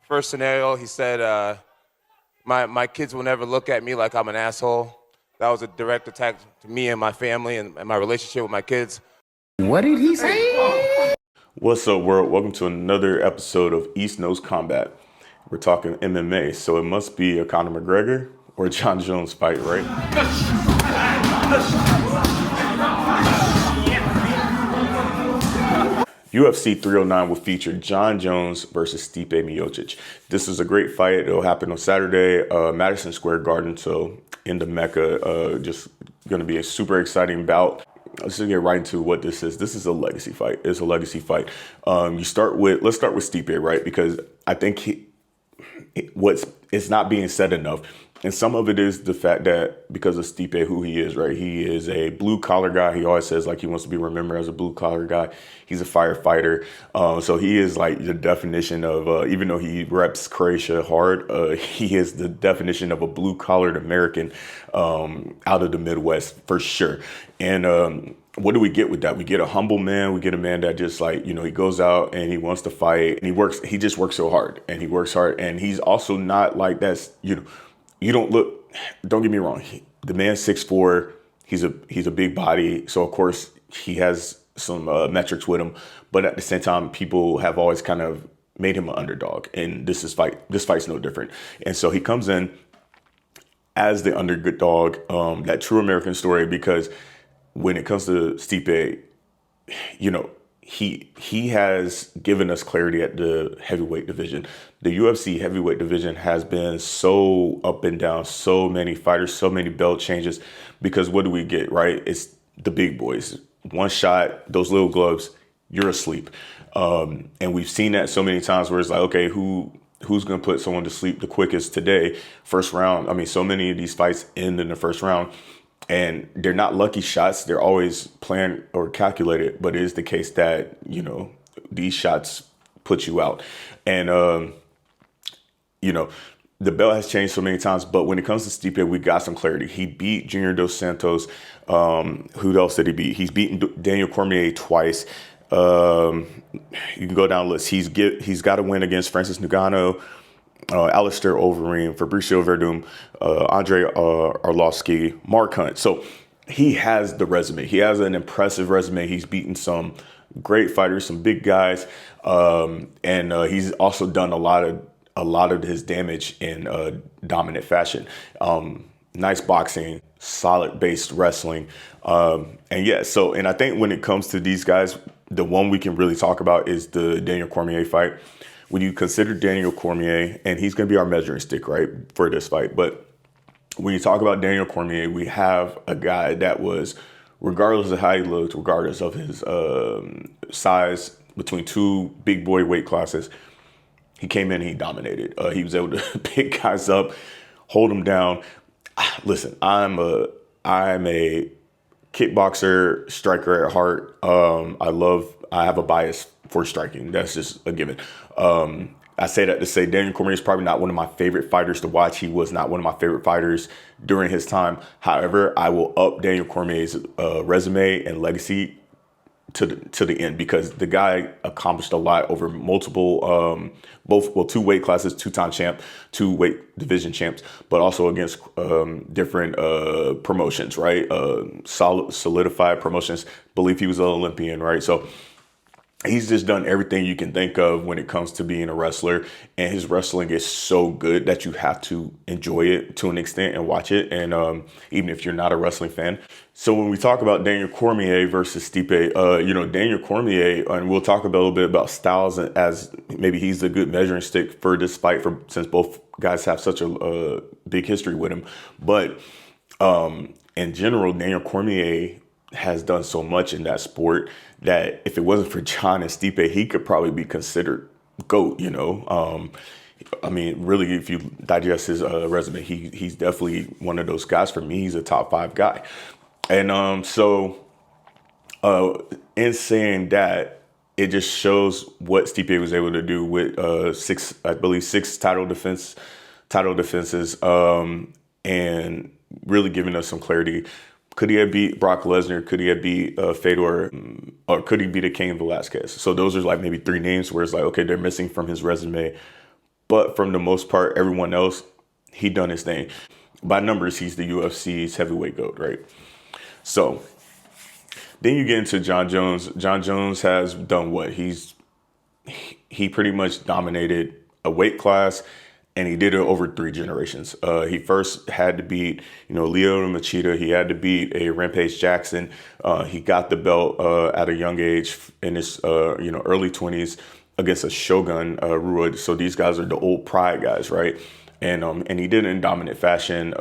First scenario, he said, my kids will never look at me like I'm an asshole. That was a direct attack to me and my family and my relationship with my kids. What did he say? What's up, world? Welcome to another episode of East Knows Combat. We're talking MMA, so it must be a Conor McGregor or a Jon Jones fight, right? UFC 309 will feature Jon Jones versus Stipe Miocic. This is a great fight. It'll happen on Saturday, Madison Square Garden, so in the Mecca. Just going to be a super exciting bout. Let's just get right into what this is. This is a legacy fight. It's a legacy fight. Let's start with Stipe, right? Because I think it's not being said enough. And some of it is the fact that because of Stipe, who he is, right? He is a blue collar guy. He always says like he wants to be remembered as a blue collar guy. He's a firefighter. So he is like the definition of, even though he reps Croatia hard, he is the definition of a blue collared American out of the Midwest for sure. And what do we get with that? We get a humble man. We get a man that just like, he goes out and he wants to fight and he just works so hard and he works hard. And he's also not like that's, you don't look, don't get me wrong. The man's 6'4", he's a big body. So of course he has some metrics with him, but at the same time, people have always kind of made him an underdog. And this fight's no different. And so he comes in as the underdog, that true American story, because when it comes to Stipe, he has given us clarity at the heavyweight division. The UFC heavyweight division has been so up and down, so many fighters, so many belt changes, because what do we get, right? It's the big boys. One shot, those little gloves, you're asleep. And we've seen that so many times where it's like, okay, who's going to put someone to sleep the quickest today? First round. I mean, so many of these fights end in the first round. And they're not lucky shots. They're always planned or calculated. But it is the case that, these shots put you out. And, the belt has changed so many times. But when it comes to Stipe, we got some clarity. He beat Junior Dos Santos. Who else did he beat? He's beaten Daniel Cormier twice. You can go down the list. He's got a win against Francis Ngannou, Alistair Overeem, Fabricio Verdum, Andre Arlovsky, Mark Hunt. So he has the resume. He has an impressive resume. He's beaten some great fighters, some big guys, and he's also done a lot of his damage in dominant fashion. Nice boxing, solid based wrestling, and I think when it comes to these guys, the one we can really talk about is the Daniel Cormier fight. When you consider Daniel Cormier, and he's going to be our measuring stick, right, for this fight. But when you talk about Daniel Cormier, we have a guy that was, regardless of how he looked, regardless of his size, between two big boy weight classes, he came in and he dominated. He was able to pick guys up, hold them down. Listen, I'm a kickboxer, striker at heart. I have a bias for striking. That's just a given. I say that to say Daniel Cormier is probably not one of my favorite fighters to watch. He was not one of my favorite fighters during his time. However, I will up Daniel Cormier's resume and legacy to the end, because the guy accomplished a lot over multiple, two weight classes, two-time champ, two weight division champs, but also against different promotions, right? Solidified promotions. Believe he was an Olympian, right? So he's just done everything you can think of when it comes to being a wrestler, and his wrestling is so good that you have to enjoy it to an extent and watch it. And even if you're not a wrestling fan. So when we talk about Daniel Cormier versus Stipe, Daniel Cormier, and we'll talk a little bit about styles as maybe he's a good measuring stick for this fight, since both guys have such a big history with him. But in general, Daniel Cormier has done so much in that sport that if it wasn't for Jon and Stipe, he could probably be considered GOAT, really, if you digest his resume, he's definitely one of those guys. For me, he's a top 5 guy. And in saying that, it just shows what Stipe was able to do with six title defenses, and really giving us some clarity. Could he have beat Brock Lesnar? Could he have beat Fedor? Or could he beat a Cain Velasquez? So those are like maybe 3 names where it's like, okay, they're missing from his resume. But from the most part, everyone else, he done his thing. By numbers, he's the UFC's heavyweight GOAT, right? So then you get into Jon Jones. Jon Jones has done what? He pretty much dominated a weight class, and he did it over 3 generations. He first had to beat, Leo Machida. He had to beat a Rampage Jackson. He got the belt at a young age in his, early 20s against a Shogun Ruud. So these guys are the old pride guys, right? And he did it in dominant fashion.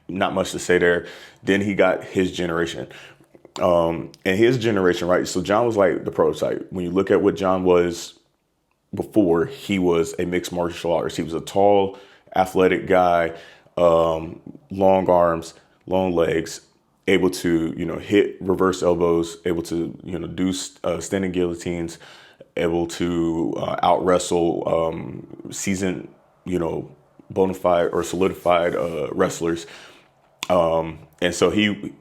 Not much to say there. Then he got his generation. And his generation, right? So Jon was like the prototype. When you look at what Jon was before, he was a mixed martial artist. He was a tall, athletic guy, long arms, long legs, able to, hit reverse elbows, able to, do standing guillotines, able to out wrestle seasoned, bona fide or solidified wrestlers. And so he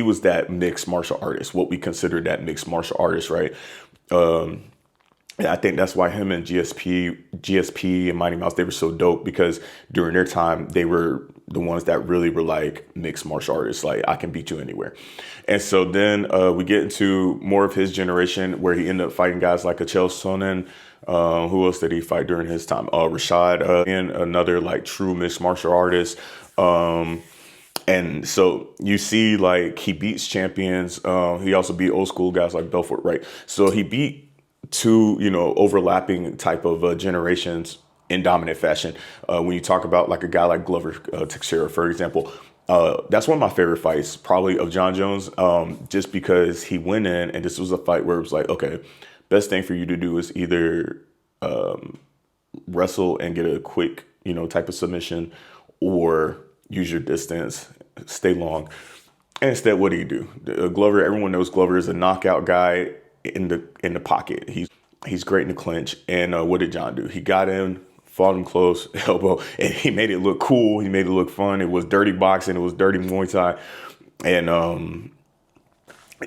was that mixed martial artist, what we consider that mixed martial artist, right? And I think that's why him and GSP and Mighty Mouse, they were so dope, because during their time, they were the ones that really were like mixed martial artists. Like, I can beat you anywhere. And so then we get into more of his generation, where he ended up fighting guys like Chael Sonnen. Who else did he fight during his time? Rashad, and another like true mixed martial artist. And so you see, like, he beats champions. He also beat old school guys like Belfort, right? So he beat 2, overlapping type of generations in dominant fashion. When you talk about like a guy like Glover Teixeira, for example, that's one of my favorite fights probably of Jon Jones, just because he went in and this was a fight where it was like, okay, best thing for you to do is either wrestle and get a quick, type of submission, or use your distance, stay long. And instead, what do you do? Glover, everyone knows Glover is a knockout guy in the pocket. He's great in the clinch. And what did Jon do? He got in, fought him close, elbow, and he made it look cool. He made it look fun. It was dirty boxing. It was dirty Muay Thai. And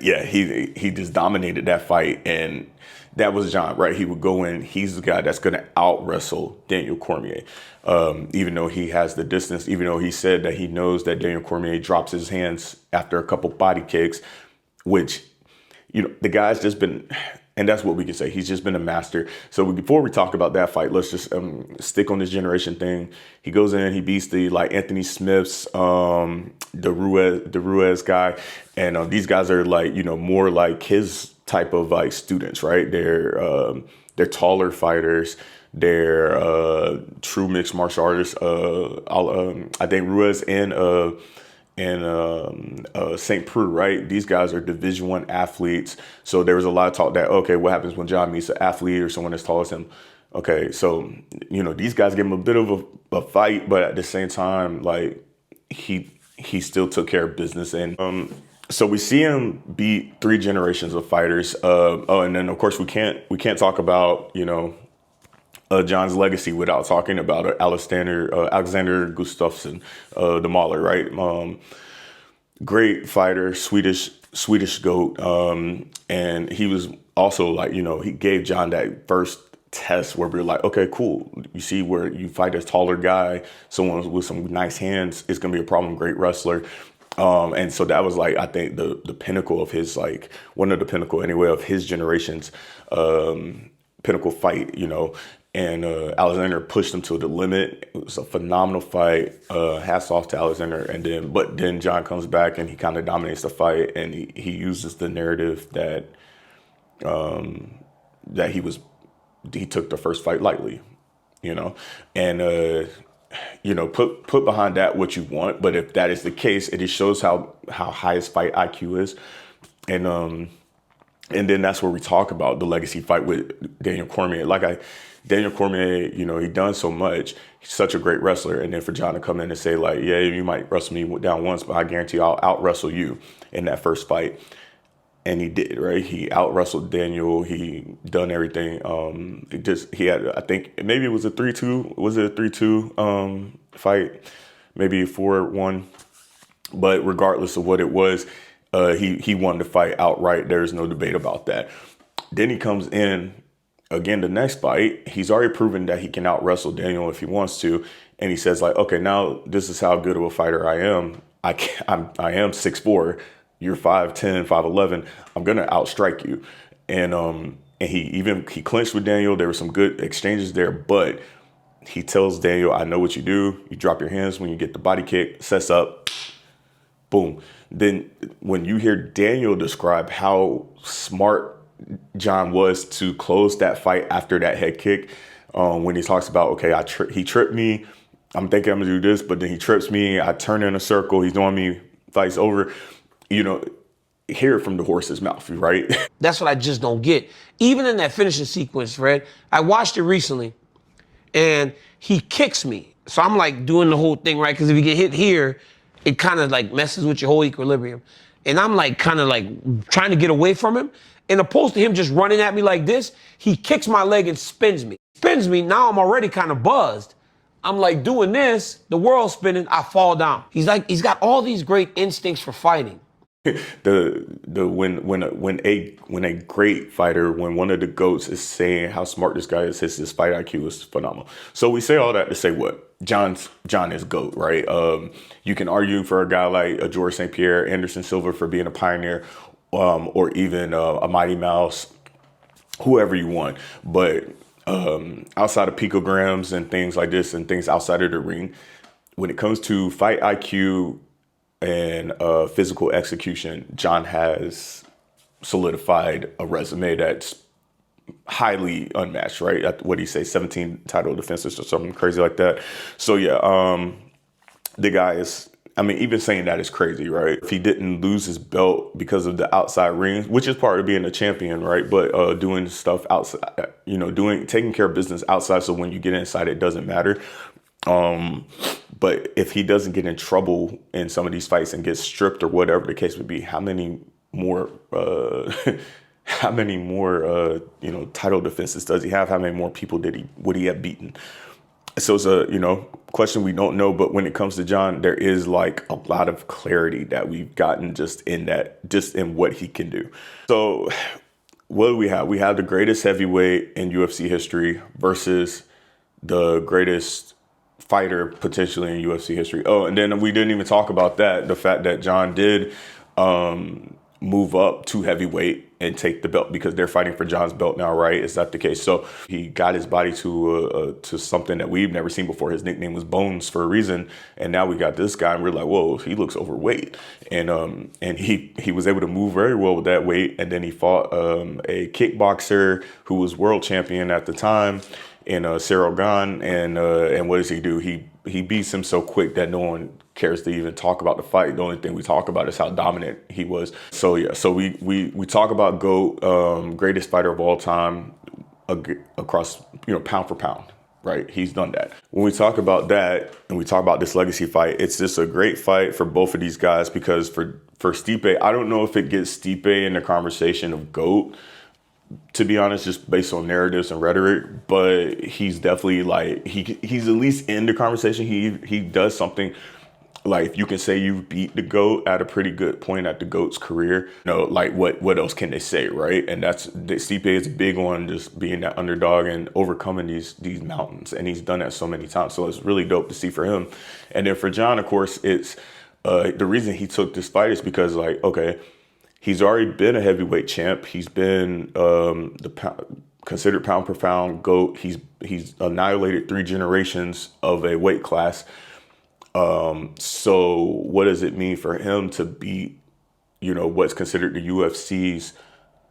he just dominated that fight. And that was Jon, right? He would go in. He's the guy that's going to out wrestle Daniel Cormier. Even though he has the distance, even though he said that he knows that Daniel Cormier drops his hands after a couple body kicks, which, the guy's just been, and that's what we can say. He's just been a master. So before we talk about that fight, let's just stick on this generation thing. He goes in, he beats the like Anthony Smiths, the Ruiz guy. And these guys are like, more like his type of like students, right? They're taller fighters. They're true mixed martial artists. I think Ruiz and St. Preux, right? These guys are Division I athletes. So there was a lot of talk that, okay, what happens when Jon meets an athlete or someone as tall as him? Okay, so, these guys gave him a bit of a fight, but at the same time, like, he still took care of business. And so we see him beat 3 generations of fighters. And then, of course, we can't talk about, Jon's legacy without talking about Alexander Gustafsson, the Mauler, right? Great fighter, Swedish GOAT. And he was also like, he gave Jon that first test where we were like, okay, cool. You see where you fight a taller guy, someone with some nice hands, it's going to be a problem. Great wrestler. And so that was like, I think the pinnacle of his, like, one of the pinnacle anyway of his generation's pinnacle fight, And Alexander pushed him to the limit. It was a phenomenal fight. Hats off to Alexander. But then Jon comes back and he kind of dominates the fight, and he uses the narrative that he took the first fight lightly, and put behind that what you want. But if that is the case, it just shows how high his fight IQ is, and then that's where we talk about the legacy fight with Daniel Cormier. Daniel Cormier, he done so much. He's such a great wrestler. And then for Jon to come in and say, like, yeah, you might wrestle me down once, but I guarantee I'll out wrestle you in that first fight. And he did, right? He out wrestled Daniel. He done everything. He had, I think maybe it was a 3-2. Was it a 3-2 fight? Maybe a 4-1. But regardless of what it was, he won the fight outright. There's no debate about that. Then he comes in Again, the next fight, he's already proven that he can out wrestle Daniel if he wants to. And he says like, okay, now this is how good of a fighter I am. I am 6'4", you're 5'10", 5'11". I'm going to outstrike you. And he clinched with Daniel. There were some good exchanges there, but he tells Daniel, I know what you do. You drop your hands when you get the body kick, sets up, boom. Then when you hear Daniel describe how smart Jon was to close that fight after that head kick, when he talks about, okay, he tripped me. I'm thinking I'm gonna do this, but then he trips me. I turn in a circle. He's on me. Fight's over. You know, hear it from the horse's mouth, right? That's what I just don't get. Even in that finishing sequence, Fred, I watched it recently, and he kicks me. So I'm like doing the whole thing, right? Because if you get hit here, it kind of like messes with your whole equilibrium. And I'm like kind of like trying to get away from him. And opposed to him just running at me like this, he kicks my leg and spins me. Spins me, now I'm already kind of buzzed. I'm like doing this, the world's spinning, I fall down. He's got all these great instincts for fighting. When a great fighter, when one of the GOATs is saying how smart this guy is, his fight IQ is phenomenal. So we say all that to say what? Jon is GOAT, right? You can argue for a guy like George St. Pierre, Anderson Silva for being a pioneer, or even a Mighty Mouse, whoever you want. But outside of picograms and things like this and things outside of the ring, when it comes to fight IQ and physical execution, Jon has solidified a resume that's highly unmatched, right? What do you say, 17 title defenses or something crazy like that. So yeah, the guy is, I mean, even saying that is crazy, right? If he didn't lose his belt because of the outside ring, which is part of being a champion, right? But doing stuff outside, taking care of business outside, so when you get inside, it doesn't matter. But if he doesn't get in trouble in some of these fights and gets stripped or whatever the case would be, how many more title defenses does he have? How many more people would he have beaten? So it's a, question we don't know, but when it comes to Jon, there is like a lot of clarity that we've gotten just in what he can do. So what do we have? We have the greatest heavyweight in UFC history versus the greatest fighter potentially in UFC history. Oh, and then we didn't even talk about that. The fact that Jon did move up to heavyweight and take the belt because they're fighting for Jon's belt now, right? Is that the case? So he got his body to something that we've never seen before. His nickname was Bones for a reason, and now we got this guy, and we're like, whoa, he looks overweight. And he was able to move very well with that weight, and then he fought a kickboxer who was world champion at the time in Cyril Gane, and what does he do? He beats him so quick that no one cares to even talk about the fight. The only thing we talk about is how dominant he was. So yeah, so we talk about GOAT, greatest fighter of all time, across pound for pound, right? He's done that. When we talk about that and we talk about this legacy fight, it's just a great fight for both of these guys because for Stipe, I don't know if it gets Stipe in the conversation of GOAT, to be honest, just based on narratives and rhetoric, but he's definitely like, he's at least in the conversation. He does something, like you can say you beat the GOAT at a pretty good point at the GOAT's career. Like what else can they say, right? And Stipe is big on just being that underdog and overcoming these mountains, and he's done that so many times. So it's really dope to see for him. And then for Jon, of course, it's the reason he took this fight is because, like, okay, he's already been a heavyweight champ. He's been considered pound per pound GOAT. He's annihilated 3 generations of a weight class. So what does it mean for him to beat, what's considered the UFC's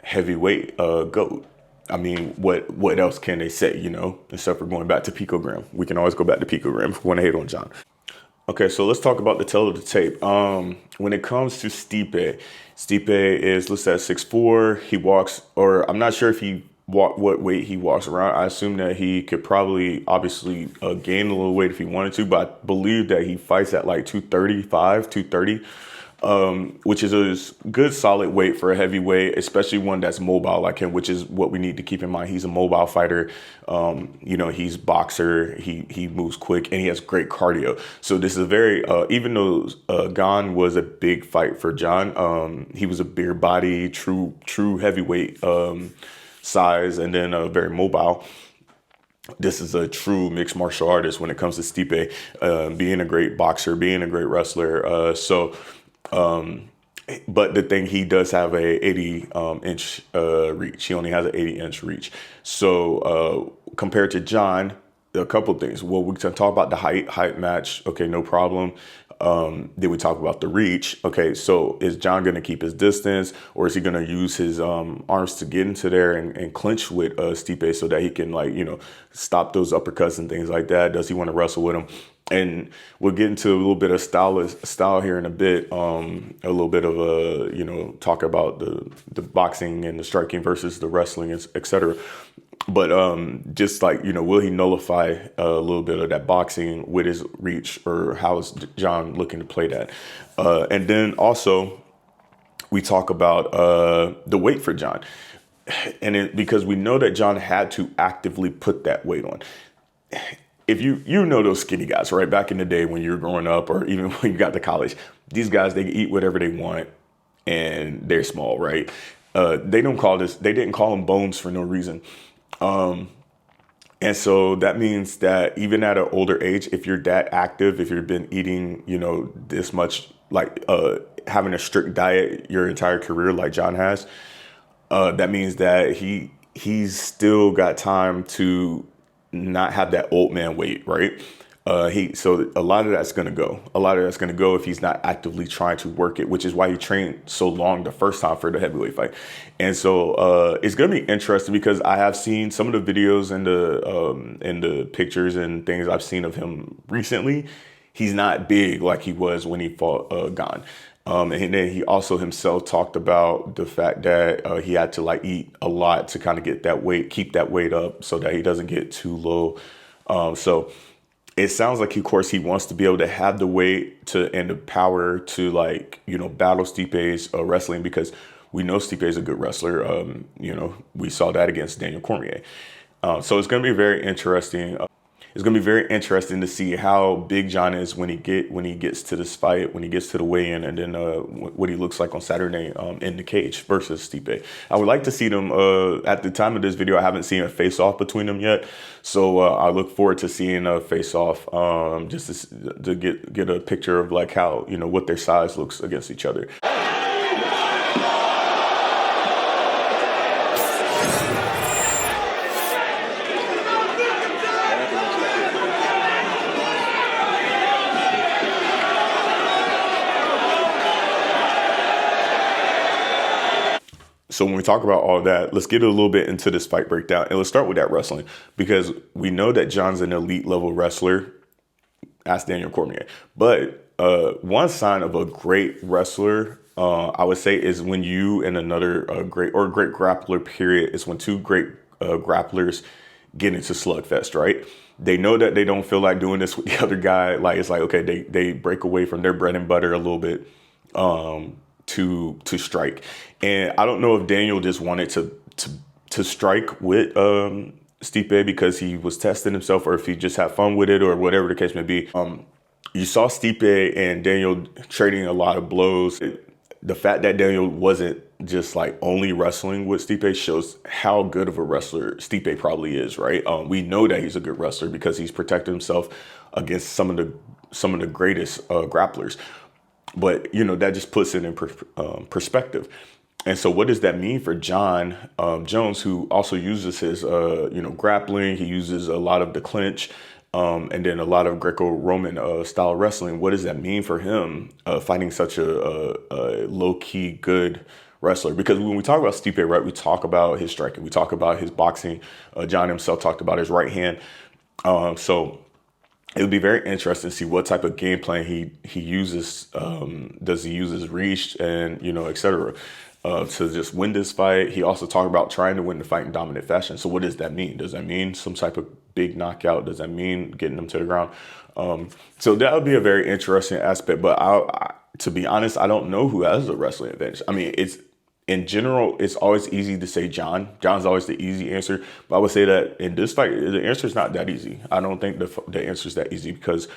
heavyweight GOAT? I mean, what else can they say, except for going back to picogram? We can always go back to picogram if we want to hate on Jon. Okay, so let's talk about the tail of the tape. When it comes to Stipe is listed at 6'4". He walks, or I'm not sure if what weight he walks around. I assume that he could probably, obviously, gain a little weight if he wanted to, but I believe that he fights at like 235, 230, which is a good solid weight for a heavyweight, especially one that's mobile like him, which is what we need to keep in mind. He's a mobile fighter. He's a boxer. He moves quick, and he has great cardio. So this is a very, even though Gane was a big fight for Jon, he was a bigger body, true heavyweight size and then very mobile. This is a true mixed martial artist when it comes to Stipe, being a great boxer, being a great wrestler. But the thing, he does have a 80 inch reach. He only has an 80-inch reach. So compared to Jon, a couple of things. Well, we can talk about the height match. Okay, no problem. Then we talk about the reach. Okay, so is Jon going to keep his distance, or is he going to use his arms to get into there and clinch with Stipe so that he can, like, you know, stop those uppercuts and things like that? Does he want to wrestle with him? And we'll get into a little bit of style here in a bit. A little bit of you know, talk about the boxing and the striking versus the wrestling, et cetera. But just like, you know, will he nullify a little bit of that boxing with his reach, or how is Jon looking to play that? And then also we talk about the weight for Jon, and because we know that Jon had to actively put that weight on. If you know those skinny guys, right? Back in the day when you were growing up, or even when you got to college, these guys, they can eat whatever they want and they're small, right? They didn't call them bones for no reason. And so that means that even at an older age, if you're that active, if you've been eating, you know, this much, like having a strict diet your entire career like Jon has, that means that he's still got time to not have that old man weight, right? So a lot of that's going to go. A lot of that's going to go if he's not actively trying to work it, which is why he trained so long the first time for the heavyweight fight. And so it's going to be interesting because I have seen some of the videos and the pictures and things I've seen of him recently. He's not big like he was when he fought Gon. And then he also himself talked about the fact that he had to like eat a lot to kind of get that weight, keep that weight up so that he doesn't get too low. So it sounds like, of course, he wants to be able to have the weight and the power to, like, you know, battle Stipe's wrestling, because we know Stipe is a good wrestler. You know, we saw that against Daniel Cormier. So it's going to be very interesting. It's going to be very interesting to see how big Jon is when he gets to this fight, when he gets to the weigh-in, and then what he looks like on Saturday in the cage versus Stipe. I would like to see them, at the time of this video, I haven't seen a face-off between them yet. So I look forward to seeing a face-off, just to get a picture of like how, you know, what their size looks against each other. So when we talk about all that, let's get a little bit into this fight breakdown, and let's start with that wrestling, because we know that Jon's an elite level wrestler. Ask Daniel Cormier. But one sign of a great wrestler, I would say, is when you and another great grappler, period, is when two great grapplers get into slugfest, right? They know that they don't feel like doing this with the other guy. Like, it's like, okay, they break away from their bread and butter a little bit. To strike. And I don't know if Daniel just wanted to strike with Stipe because he was testing himself, or if he just had fun with it, or whatever the case may be. You saw Stipe and Daniel trading a lot of blows. The fact that Daniel wasn't just like only wrestling with Stipe shows how good of a wrestler Stipe probably is, right? We know that he's a good wrestler because he's protected himself against some of the greatest grapplers. But, you know, that just puts it in perspective. And so what does that mean for Jon Jones, who also uses his, you know, grappling? He uses a lot of the clinch and then a lot of Greco-Roman style wrestling. What does that mean for him fighting such a low-key good wrestler? Because when we talk about Stipe, right, we talk about his striking. We talk about his boxing. Jon himself talked about his right hand. So it would be very interesting to see what type of game plan he uses. Does he use his reach and, you know, et cetera, to just win this fight? He also talked about trying to win the fight in dominant fashion. So what does that mean? Does that mean some type of big knockout? Does that mean getting them to the ground? So that would be a very interesting aspect. But to be honest, I don't know who has a wrestling advantage. I mean, in general, it's always easy to say Jon. Jon's always the easy answer. But I would say that in this fight, the answer is not that easy. I don't think the answer is that easy because,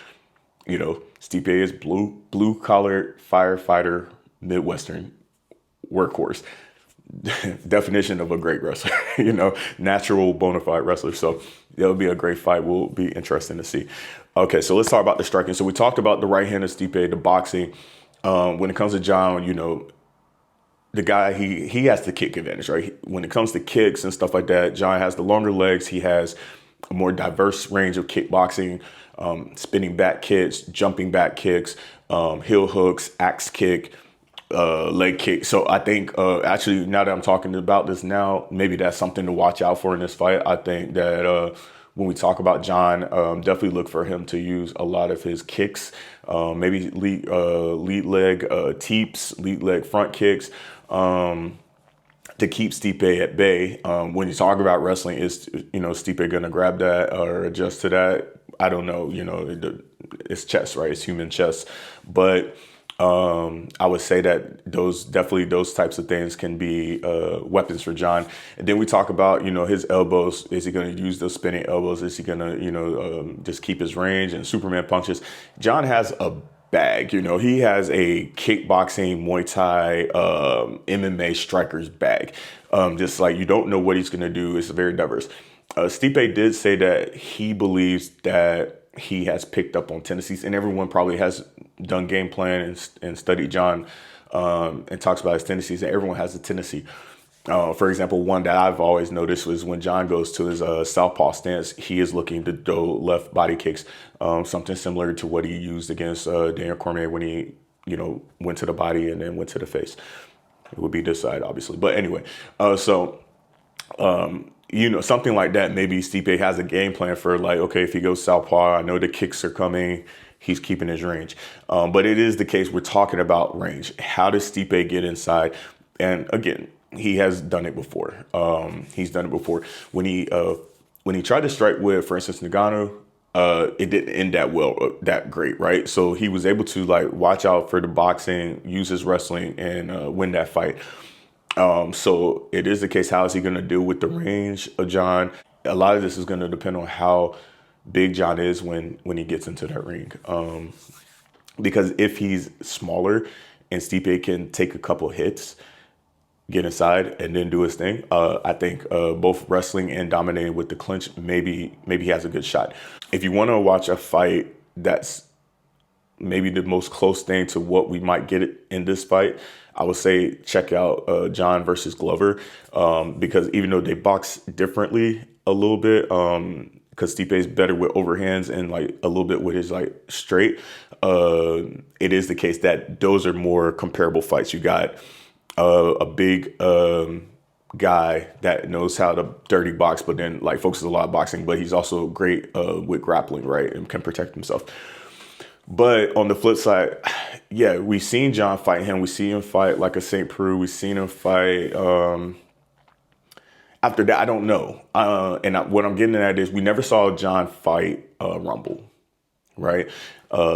you know, Stipe is blue collar firefighter, Midwestern workhorse. definition of a great wrestler, natural bona fide wrestler. So it'll be a great fight. Will be interesting to see. Okay, so let's talk about the striking. So we talked about the right hand of Stipe, the boxing. When it comes to Jon, the guy, he has the kick advantage, right? When it comes to kicks and stuff like that, Jon has the longer legs. He has a more diverse range of kickboxing, spinning back kicks, jumping back kicks, heel hooks, axe kick, leg kick. So I think actually, now that I'm talking about this now, maybe that's something to watch out for in this fight. I think that when we talk about Jon, definitely look for him to use a lot of his kicks, maybe lead leg teeps, lead leg front kicks, to keep Stipe at bay. When you talk about wrestling, is Stipe gonna grab that or adjust to that? I don't know. It's chess, right? It's human chess, but I would say that those types of things can be weapons for Jon. And then we talk about his elbows. Is he going to use those spinning elbows? Is he going to just keep his range and Superman punches? Jon has a bag. He has a kickboxing, Muay Thai, MMA striker's bag. Just like you don't know what he's going to do. It's very diverse. Stipe did say that he believes that he has picked up on tendencies, and everyone probably has done game plan and studied Jon and talks about his tendencies, and everyone has a tendency. For example, one that I've always noticed was when Jon goes to his southpaw stance, he is looking to throw left body kicks, something similar to what he used against Daniel Cormier when he went to the body and then went to the face. It would be this side, obviously. But anyway, something like that. Maybe Stipe has a game plan for okay, if he goes southpaw, I know the kicks are coming. He's keeping his range. But it is the case. We're talking about range. How does Stipe get inside? And again, he has done it before. He's done it before. When he tried to strike with, for instance, Ngannou, it didn't end that great, right? So he was able to watch out for the boxing, use his wrestling, and win that fight. So it is the case. How is he going to deal with the range of Jon? A lot of this is going to depend on how big Jon is when he gets into that ring. Because if he's smaller and Stipe can take a couple hits, get inside, and then do his thing, I think both wrestling and dominating with the clinch, maybe he has a good shot. If you want to watch a fight that's maybe the most close thing to what we might get in this fight, I would say check out Jon versus Glover, because even though they box differently a little bit, because Stipe is better with overhands and a little bit with his straight, it is the case that those are more comparable fights. You got a big guy that knows how to dirty box, but then focuses a lot on boxing, but he's also great with grappling, right, and can protect himself. But on the flip side, yeah, we've seen Jon fight him. We see him fight like a St. Preux. We've seen him fight. After that, I don't know. What I'm getting at is we never saw Jon fight Rumble, right?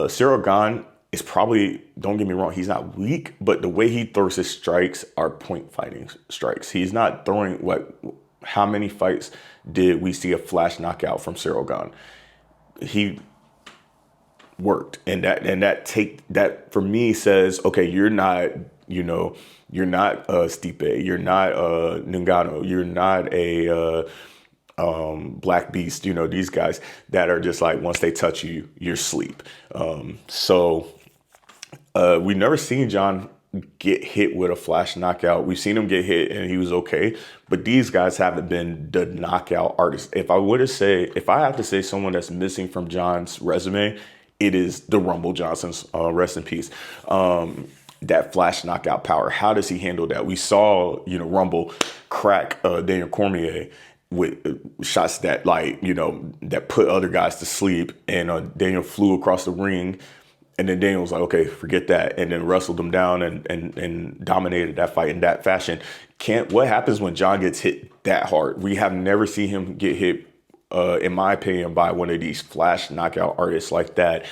Cyril Gane is probably, don't get me wrong, he's not weak, but the way he throws his strikes are point fighting strikes. He's not throwing how many fights did we see a flash knockout from Cyril Gane? He worked, and that for me says, okay, you're not Stipe, you're not Ngannou, you're not a Black Beast, these guys that are just once they touch you, you're asleep. We've never seen Jon get hit with a flash knockout. We've seen him get hit and he was okay, but these guys haven't been the knockout artists. If I have to say someone that's missing from Jon's resume, it is the Rumble Johnsons, rest in peace. That flash knockout power. How does he handle that? We saw, Rumble crack Daniel Cormier with shots that that put other guys to sleep, and Daniel flew across the ring, and then Daniel was like, okay, forget that, and then wrestled him down and dominated that fight in that fashion. What happens when Jon gets hit that hard? We have never seen him get hit, in my opinion, by one of these flash knockout artists like that,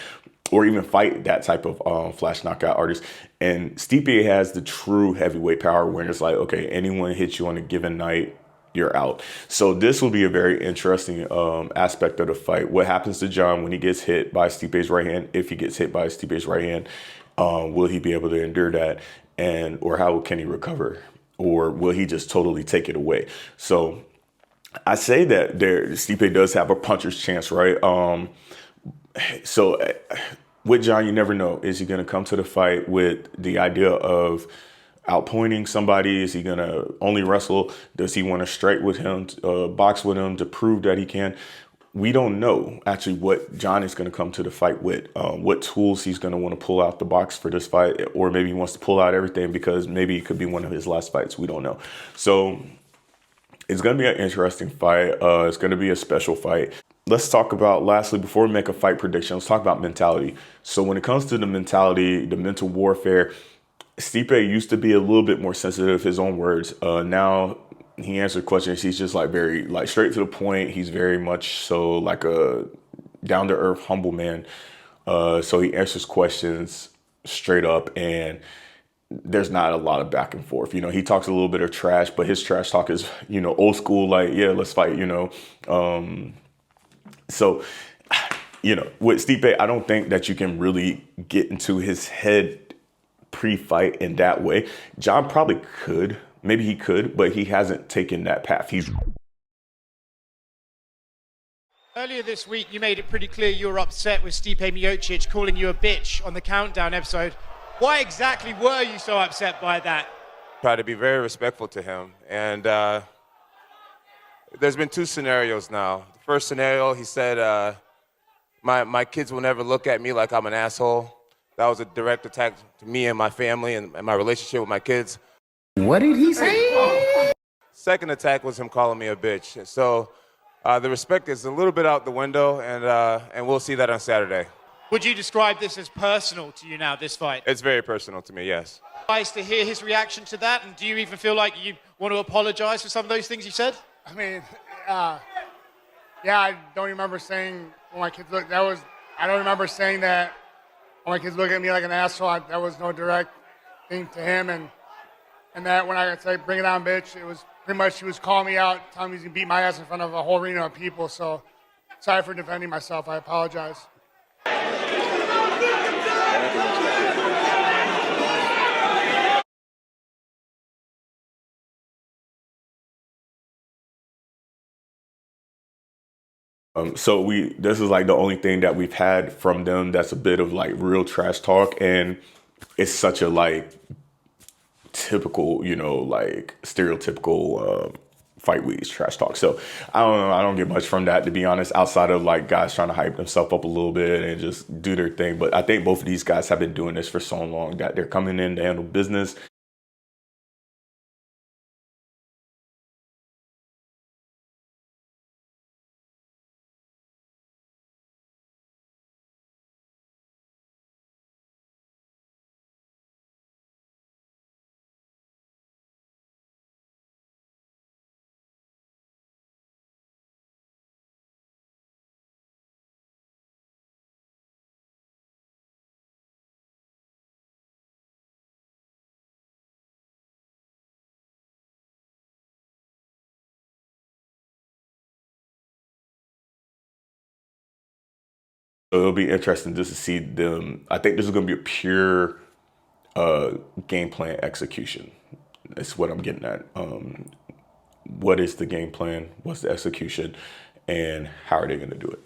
or even fight that type of flash knockout artist. And Stipe has the true heavyweight power where it's okay, anyone hits you on a given night, you're out. So this will be a very interesting aspect of the fight. What happens to Jon when he gets hit by Stipe's right hand? If he gets hit by Stipe's right hand, will he be able to endure that? Or how can he recover? or will he just totally take it away? So I say that Stipe does have a puncher's chance, right? So with Jon, you never know. Is he going to come to the fight with the idea of outpointing somebody? Is he going to only wrestle? Does he want to strike with him, box with him to prove that he can? We don't know actually what Jon is going to come to the fight with, what tools he's going to want to pull out the box for this fight, or maybe he wants to pull out everything because maybe it could be one of his last fights. We don't know. So it's going to be an interesting fight. It's going to be a special fight. Let's talk about, lastly, before we make a fight prediction, let's talk about mentality. So when it comes to the mentality, the mental warfare, Stipe used to be a little bit more sensitive, his own words. Now he answers questions. He's just like very like straight to the point. He's very much so like a down to earth, humble man. So he answers questions straight up, and there's not a lot of back and forth. You know, he talks a little bit of trash, but his trash talk is, you know, old school, like, yeah, let's fight, you know. So, you know, with Stipe, I don't think that you can really get into his head pre-fight in that way. Jon probably could. Maybe he could, but he hasn't taken that path. Earlier this week, you made it pretty clear you were upset with Stipe Miocic calling you a bitch on the Countdown episode. Why exactly were you so upset by that? Try to be very respectful to him. And there's been two scenarios now. The first scenario, he said, my kids will never look at me like I'm an asshole. That was a direct attack to me and my family and my relationship with my kids. What did he say? Second attack was him calling me a bitch. So the respect is a little bit out the window, and we'll see that on Saturday. Would you describe this as personal to you now, this fight? It's very personal to me, yes. Nice to hear his reaction to that, and do you even feel like you want to apologize for some of those things you said? I mean, yeah, I don't remember saying when my kids look. I don't remember saying that when my kids look at me like an asshole. That was no direct thing to him, and that when I said bring it on, bitch, it was pretty much he was calling me out, telling me he's gonna beat my ass in front of a whole arena of people. So sorry for defending myself. I apologize. So this is like the only thing that we've had from them that's a bit of like real trash talk, and it's such a like typical, you know, like stereotypical fight weeks trash talk. So I don't know, I don't get much from that, to be honest, outside of like guys trying to hype themselves up a little bit and just do their thing. But I think both of these guys have been doing this for so long that they're coming in to handle business. So it'll be interesting just to see them. I think this is going to be a pure game plan execution. That's what I'm getting at. What is the game plan? What's the execution? And how are they going to do it?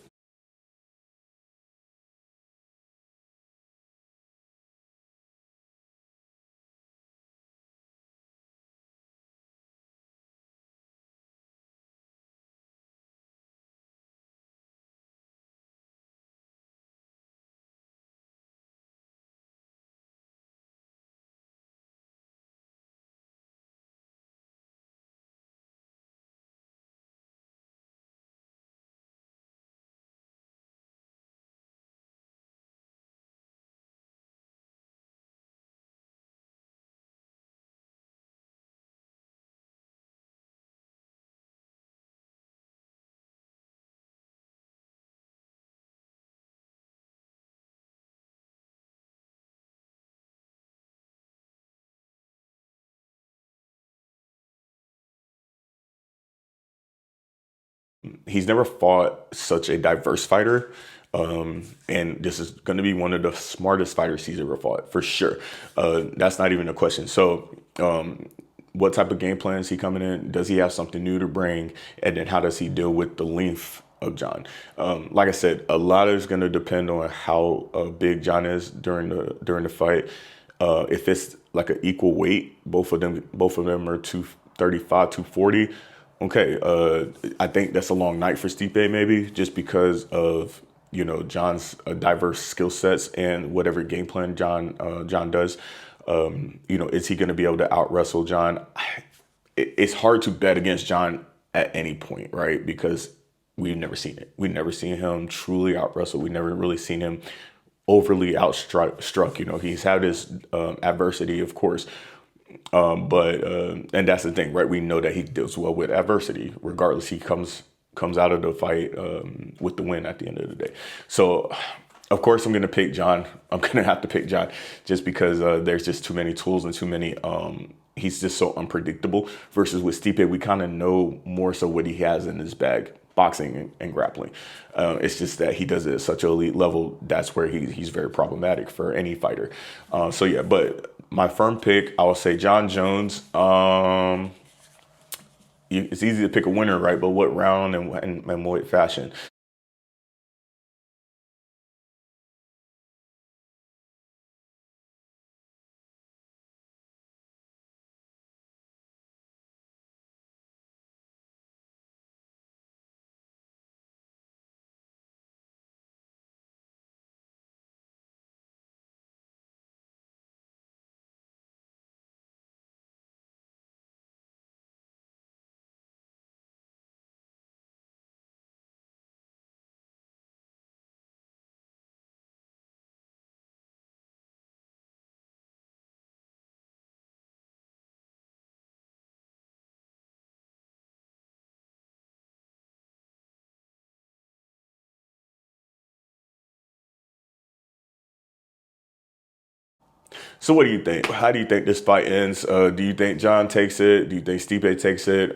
He's never fought such a diverse fighter. And this is going to be one of the smartest fighters he's ever fought, for sure. That's not even a question. So what type of game plan is he coming in? Does he have something new to bring? And then how does he deal with the length of Jon? Like I said, a lot is going to depend on how big Jon is during the fight. If it's like an equal weight, both of them are 235, 240. Okay, I think that's a long night for Stipe, maybe just because of Jon's diverse skill sets and whatever game plan Jon does. Is he going to be able to out wrestle Jon? It's hard to bet against Jon at any point, right? Because we've never seen it. We've never seen him truly out wrestle. We've never really seen him overly outstruck. He's had his adversity, of course. But and that's the thing, right? We know that he deals well with adversity, regardless. He comes out of the fight with the win at the end of the day. So, of course, I'm going to pick Jon. I'm going to have to pick Jon just because there's just too many tools and too many. He's just so unpredictable. Versus with Stipe, we kind of know more so what he has in his bag. Boxing and grappling. It's just that he does it at such an elite level. That's where he's very problematic for any fighter. So yeah, but my firm pick, I would say Jon Jones. It's easy to pick a winner, right? But what round and what fashion? So what do you think? How do you think this fight ends? Do you think Jon takes it? Do you think Stipe takes it?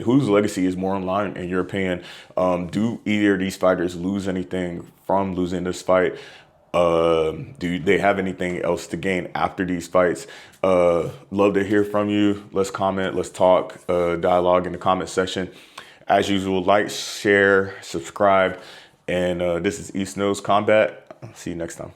Whose legacy is more in line, in your opinion? Do either of these fighters lose anything from losing this fight? Do they have anything else to gain after these fights? Love to hear from you. Let's comment. Let's talk. Dialogue in the comment section. As usual, like, share, subscribe. And this is East Nose Combat. See you next time.